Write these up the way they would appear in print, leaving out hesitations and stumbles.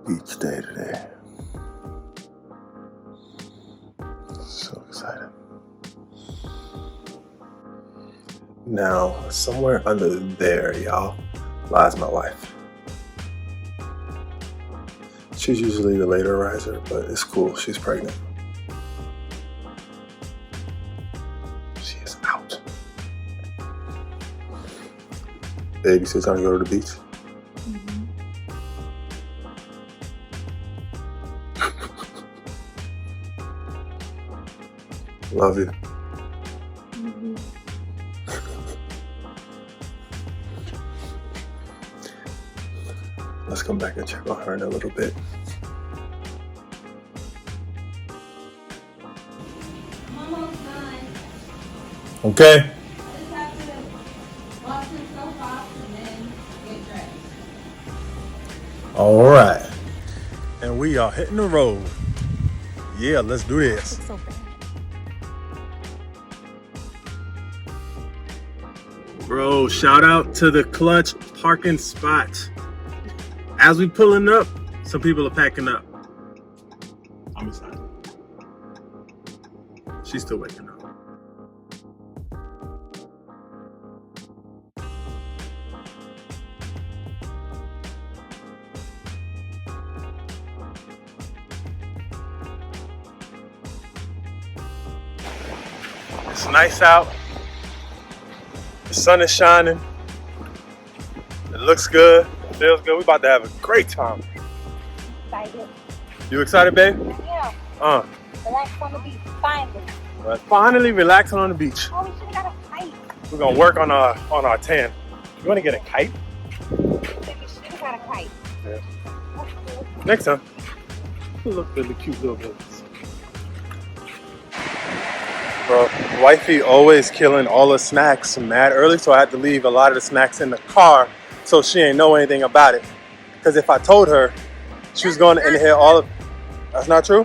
Beach day today. So excited. Now, somewhere under there, y'all, lies my wife. She's usually the later riser, but it's cool. She's pregnant. She is out. Babe, you say it's time to go to the beach? Love you. Let's come back and check on her in a little bit. I'm almost done. Okay. I just have to wash myself off and then get dressed. All right. And we are hitting the road. Yeah, let's do this. So bad. Bro, shout out to the clutch parking spot. As we pulling up, some people are packing up. I'm excited. She's still waking up. It's nice out. The sun is shining. It looks good. It feels good. We're about to have a great time. Excited. You excited, babe? Yeah. Relax on the beach. Finally. We're finally relaxing on the beach. Oh, we should have got a kite. We're gonna work on our tan. You wanna get a kite? Maybe we should have got a kite. Yeah. Next time. Look at the cute little babies. Bro, wifey always killing all the snacks mad early, so I had to leave a lot of the snacks in the car so she ain't know anything about it. Because if I told her, she was going to inhale all of... That's not true?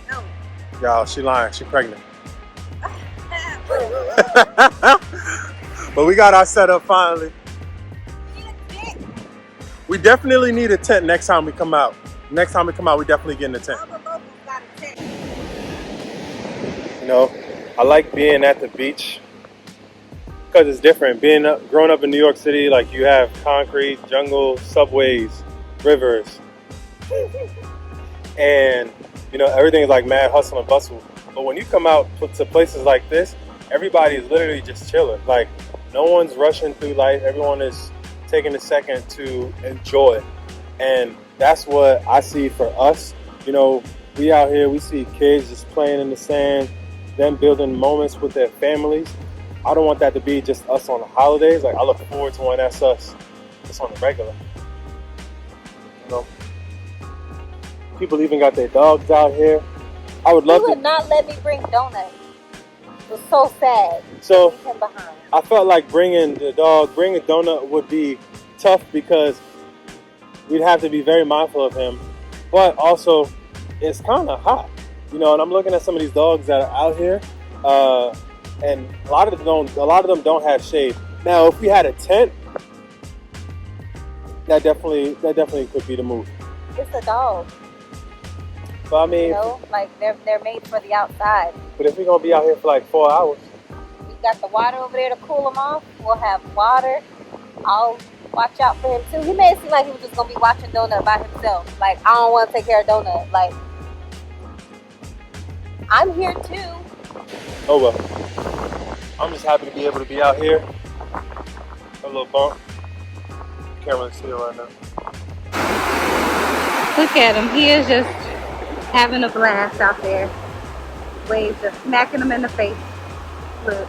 No. Y'all, she lying. She pregnant. But we got our setup finally. We definitely need a tent next time we come out. Next time we come out, we definitely get in the tent. You know, I like being at the beach because it's different. Growing up in New York City, like you have concrete, jungle, subways, rivers, and you know everything is like mad hustle and bustle. But when you come out to places like this, everybody is literally just chilling. Like no one's rushing through life. Everyone is taking a second to enjoy, and that's what I see for us. You know, we out here, we see kids just playing in the sand, them building moments with their families. I don't want that to be just us on the holidays. Like I look forward to when that's us just on the regular. You know, people even got their dogs out here. I would love You would not let me bring donuts. It was so sad. So Leave him behind. I felt like bringing a donut would be tough because we'd have to be very mindful of him. But also, it's kind of hot, you know. And I'm looking at some of these dogs that are out here, and a lot of them don't have shade. Now, if we had a tent, that definitely could be the move. It's a dog. But I mean, You know, like they're made for the outside. but if we're gonna be out here for like 4 hours, We got the water over there to cool him off. We'll have water. I'll watch out for him too. He made it seem like he was just gonna be watching Donut by himself. Like I don't want to take care of Donut. Like I'm here too. oh well. I'm just happy to be able to be out here. A little bump. Can't really see it right now. Look at him. He is just having a blast out there. Waves just smacking him in the face. Look.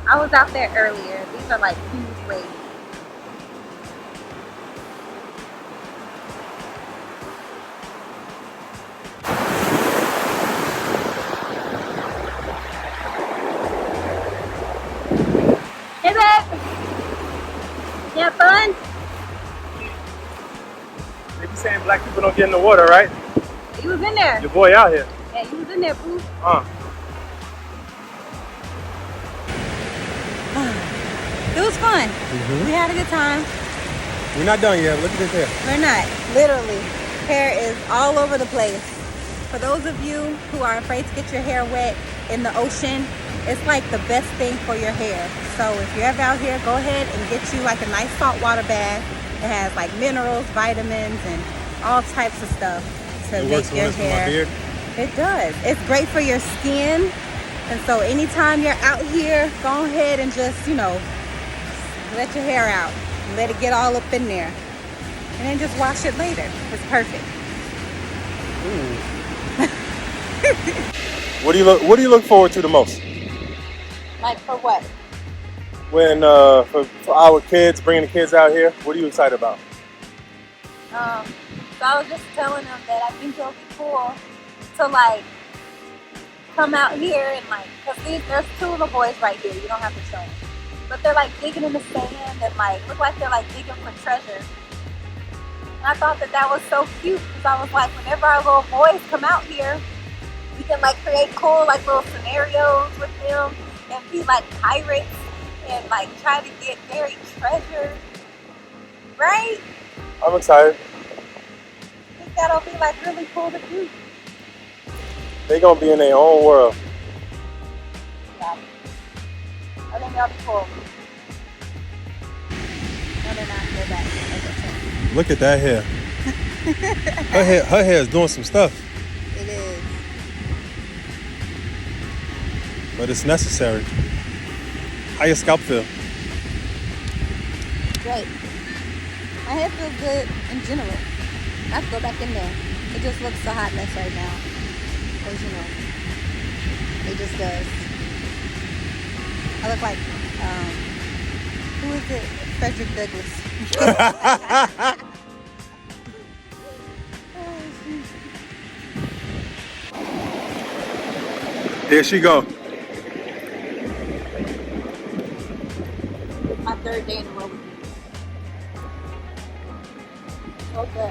I was out there earlier. These are like huge waves. Hey, babe. You have fun? They be saying black people don't get in the water, right? He was in there. Your boy out here. Yeah, you was in there, boo. It was fun. We had a good time. We're not done yet. Look at this hair. We're not. Literally. Hair is all over the place. For those of you who are afraid to get your hair wet in the ocean, it's like the best thing for your hair. So if you're ever out here, go ahead and get you like a nice saltwater bath. It has like minerals, vitamins, and all types of stuff to make your hair. It does. It's great for your skin. And so anytime you're out here, go ahead and just, you know, let your hair out. Let it get all up in there. And then just wash it later. It's perfect. What do you look forward to the most? Like for what? When for our kids, bringing the kids out here, what are you excited about? So I was just telling them that I think it'll be cool to like come out here and like, cause there's two little boys right here. You don't have to show them, but they're like digging in the sand and like look like they're like digging for treasure. And I thought that was so cute because I was like, whenever our little boys come out here, we can like create cool like little scenarios with them and be like pirates and like try to get buried treasure. Right? I'm excited. I think that'll be like really cool to do. They're gonna be in their own world. Yeah. I think that'll be cool. No, they're not. They're back. Look at that hair. Her hair is doing some stuff. It is. But it's necessary. How your scalp feel? Great. My hair feels good in general. I have to go back in there. It just looks a hot mess right now. Because, you know, it just does. I look like, who is it? Frederick Douglass. Here she go. My third day in a row with you. Okay.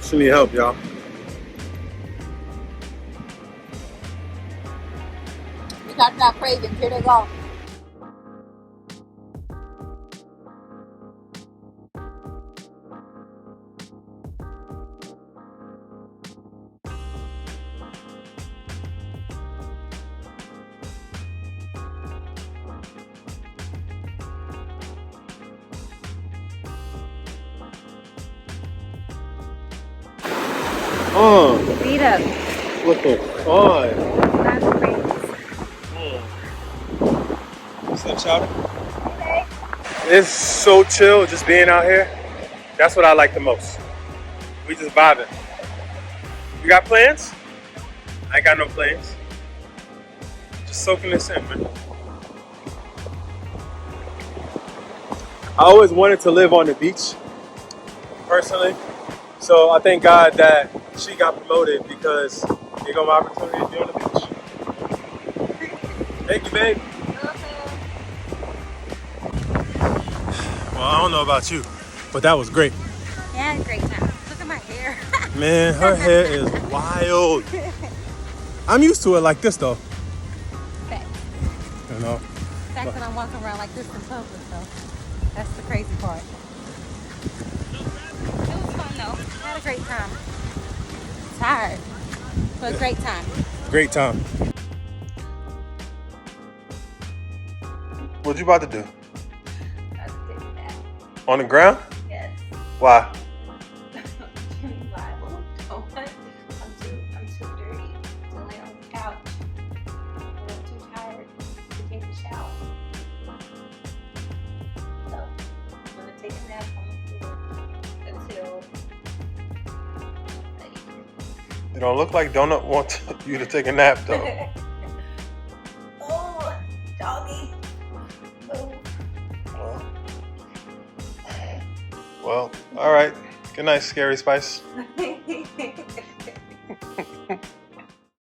She need help, y'all. We talked about cravings. Here they go. Beat up. Looking fun. That's great. What's up, Shawty? Okay. It's so chill just being out here. That's what I like the most. We just vibing. You got plans? I ain't got no plans. Just soaking this in, man. I always wanted to live on the beach, personally. So I thank God that she got promoted because there go my opportunity to be on the beach. Thank you, babe. Well, I don't know about you, but that was great. Yeah, I had a great time. Look at my hair. Man, her hair is wild. I'm used to it like this, though. Facts. You know? Facts that I'm walking around like this in public, though. That's the crazy part. It was fun, though. I had a great time. Tired, but a great time. Great time. What you about to do? I was doing that. On the ground? Yes. Why? I'm too dirty to lay on the couch. And I'm too tired to take a shower. So I'm gonna take a nap on the floor until It don't look like Donut wants you to take a nap, though. Oh, doggy. Well, all right. Good night, Scary Spice. Oh.